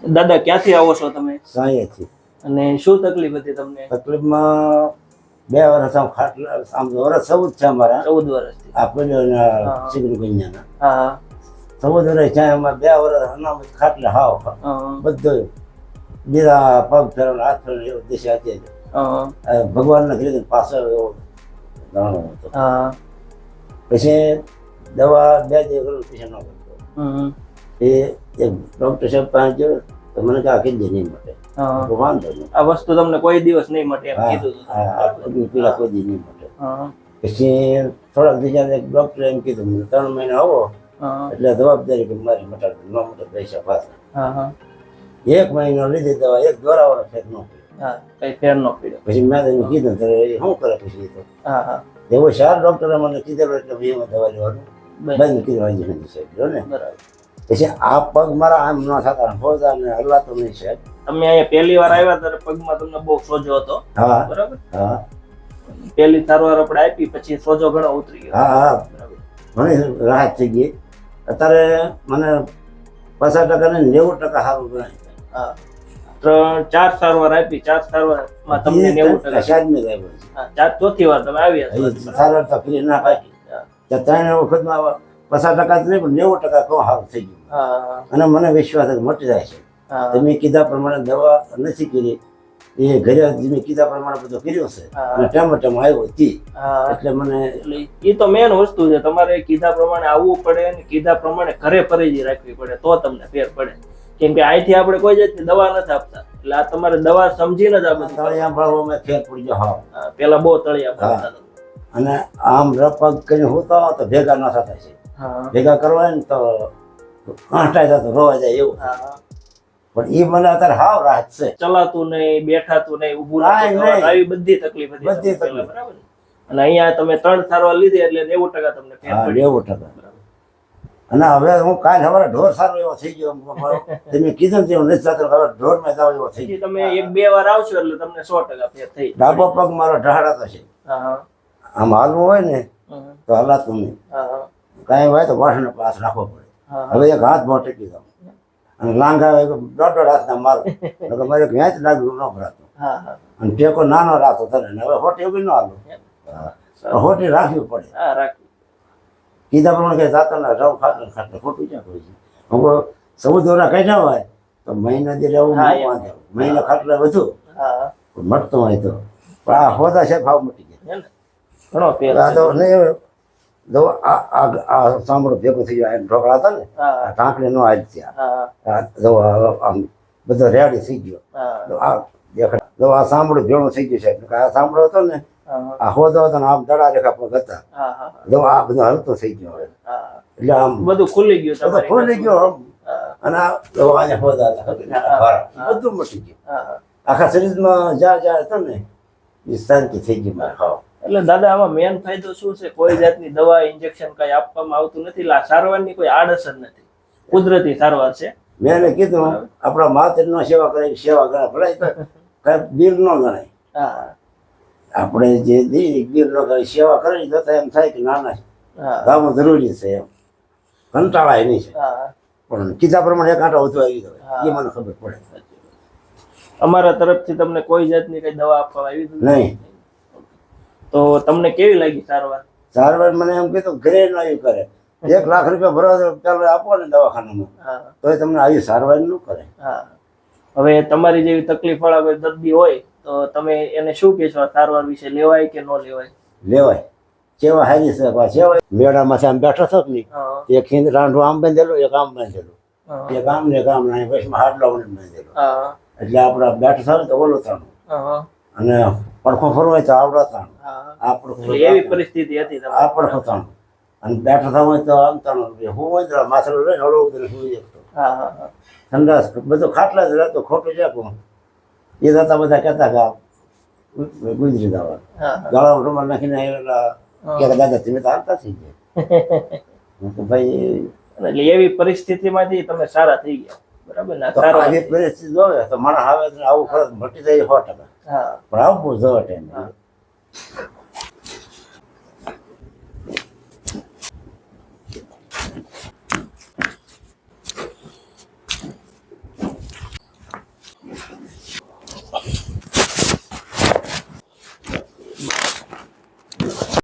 દાદા ક્યાંથી આવો છો તમે? સાંઈથી. અને શું તકલીફ હતી તમને? તકલીફમાં 2 વર્ષ આમ ખાટલા આમ વર્ષ 14 છે અમારા. 14 વર્ષથી. આ પેલો સિગન કન્યાના. હા 14 વર્ષ છે અમારા. 2 વર્ષ અનામત ખાટલા હાવ બધું બીજા પગ ફેરવાનો હાથ ફેરવાનો એવો દિશા હતી. ભગવાનના કીધું પાછો એવો દાણો હતો. પછી દવા 2 દિવસ પછી ન કરતો. એ ડોક્ટર સાહેબ પાસે ગયો તો મને કહે આખી જ નહીં મળે. વાંધો નહીં, આ વસ્તુ તમને કોઈ દિવસ નહીં મળે એમ કીધું. પેલા કોઈ દી નહીં મળે. પછી થોડાક દિવસ એક ડોક્ટરે એમ કીધું 3 મહિના આવો એટલે જવાબદારી કે મારી મટાડી ન મળે પૈસા પાછા. 1 મહિનો લીધી દવા, એક દોરાવાળો ફેર ન પડ્યો. કઈ ફેર ન પડ્યો. પછી મેં એને કીધું તો શું કરે પછી તો એવો 4 ડોક્ટરે મને કીધેલું એટલે એમાં દવા લેવાનું બંધ કીધું હજી નથી સાહેબ ને. પછી આ પગ મારા આમ ન થતા હોતા ને હલવાતો નહીં સાહેબ. તમે અહીંયા પહેલી વાર આવ્યા ત્યારે પગમાં તમને બહુ સોજો હતો. હા બરાબર. હા પહેલી સારવાર આપણે આપી પછી સોજો ઘણો ઉતરી ગયો. હા હા ઘણી રાહત થઈ ગઈ. અત્યારે મને 50% ને 90% સારું ગણાય. 4 સારવાર આપી, 4 સારવારમાં તમને 90% સાહેબને આવ્યો. ચોથી વાર તમે આવ્યા. સારવાર તો ફ્રી ના પાકી. 3 વખતમાં 50% જ નહીં પણ 90% તો સારું થઈ ગયું. અને મને વિશ્વાસ છે કે મટી જાય છે. તમે કીધા પ્રમાણે દવા નથી કરી, એ ઘરે તમે કીધા પ્રમાણે બધું કર્યું છે અને ટેમ આવ્યો હતી. એટલે મને એ તો મેન વસ્તુ છે. તમારે કીધા પ્રમાણે આવવું પડે અને કીધા પ્રમાણે ઘરે પરેજી રાખવી પડે તો તમને ફેર પડે. કેમ કે અહીંથી આપણે કોઈ જાતની દવા નથી આપતા, એટલે આ તમારે દવા સમજીને જ આ બધું. તળિયા ભાવમાં ફેર પડી ગયો. હા પેલા બહુ તળિયા ભાવતા. અને આમ રપગ કરીને હોતા તો ભેગા ન થતા છે. ભેગા કરવા ને તો કાંટાઈ જતો રોવા જાય એવું. પણ એ મને અત્યારે હાવ રાહત છે. ચલાતું નહીં, બેઠાતું નહીં, ઊભું આવી બધી તકલીફ હતી. બધી તકલીફ. બરાબર. અને અહીંયા તમે 3 સારવાર લીધી એટલે 90% તમને ફેર પડ્યો. 90%. અને હવે હું કાલ સવારે ઢોર સારો એવો થઈ ગયો. તમે કીધું તે નથી થતો, હવે ઢોરમાં જાવ એવો થઈ ગયો. તમે 1-2 વાર આવશો એટલે તમને 100% ફેર થઈ. ડાબો પગ મારો ઢહાડાતો છે. આમ હાલવું હોય ને તો હલાતું નહીં. કાંઈ હોય તો વાસણનો પાસ રાખવો પડે. હવે એક હાથ બહુ ટેકી દઉં અને લાંગા દોઢ હાથના મારું મારે ક્યાંય જ લાગ્યું ન ભરાતું. અને ટેકો નાનો રાખો તને. હવે હોટી એવું ન હાલું, હોટી રાખવી પડે. કીધા પ્રમાણે કઈ જાતા રવ ખાટલે ખાટલે ખોટું ક્યાં કોઈ છે. હું 14 દોરા કાઢ્યા હોય તો મહિના દે રહેવું વાંધે. મહિના ખાટલે વધુ મટતું હોય તો પણ આ હોતા છે ભાવ મટી ગયા. ઘણો ફેર. આ સાંભળો ભેગું થઈ ગયો. ઢોકળા હતા ને ઢાંકણી નો આજ થયા. આમ બધો રેડી થઈ ગયો. આ દેખાડ આ સાંભળો ભેળું થઈ ગયું છે. આ સાંભળો હતો ને આ હોતો હતો ને આમ દડા રેખા પગ હતા. આ બધું હલતો થઈ ગયો. એટલે આમ બધું ખુલ્લી ગયું. બધું ખુલ્લી ગયો. અને આ હોતા હતા બધું મટી ગયું. આખા શરીરમાં જ્યાં હતો ને એ શાંતિ થઈ ગઈ મારે. ખાવ એટલે દાદા આમાં મેન ફાયદો શું છે? કોઈ જાતની દવા ઇન્જેક્શન કઈ આપવામાં આવતું નથી. સારવારની કોઈ આડઅસર નથી, કુદરતી સારવાર છે. મેં એને કીધું આપણા માતૃનો સેવા કરે સેવા ગણાય, ભલે કઈ બિલ ન ગણાય. આપણે જે બિલ ન કરે સેવા કરી તો એમ થાય કે નાના ગામમાં જરૂરી છે. એમ કંટાળાય નહીં છે. પણ કીધા પ્રમાણે 1 કાંટો વધુ આવી ગયો એ મને ખબર પડે. અમારા તરફથી તમને કોઈ જાતની કઈ દવા આપવામાં આવી નહીં. તો તમને કેવી લાગી સારવાર? સારવાર મને એમ કીધું ઘરે ન આવ્યું કરે. 1 લાખ રૂપિયા ભરવા ચાલો આપો ને દવાખાનામાં તો તમને આવી સારવાર ન કરે. હવે તમારી જેવી તકલીફ વાળા કોઈ દર્દી હોય તો તમે એને શું કહેશો? સારવાર વિશે લેવાય કે ન લેવાય? લેવાય. કેવા હારી છે સેવા. મેળામાં આમ બેઠો છો ને એક હિંદ રાંડું આમ બાંધેલું, એક આમ બાંધેલું, એક આમ ને એક આમ વચમાં હાડલા બાંધેલું. એટલે આપડા બેઠો થાય તો ઓલું થાણું અને પડખો ફરવાય તો આવડા થાણું. એવી પરિસ્થિતિ હતી. આ પડખો થાણું અને બેઠો થવા હોય તો આમ થાણું. હું હોય તો માથું લઈને હળવું સુઈ જતો. ઠંડા બધું ખાટલા જ રહેતો. ખોટું છે પણ એ થતા બધા કહેતા કે ગુજરી જવા ગાળામાં રૂમાલ નાખીને દાદા તમે તો હાલતા થઈ ગયા. ભાઈ એટલે એવી પરિસ્થિતિમાંથી તમે સારા થઈ ગયા. બરાબર ને? આવી પરિસ્થિતિ જોવે તો માણસ આવે આવું ફરજ મટી જાય 100%. પણ આવું બહુ જવા ટાઈમ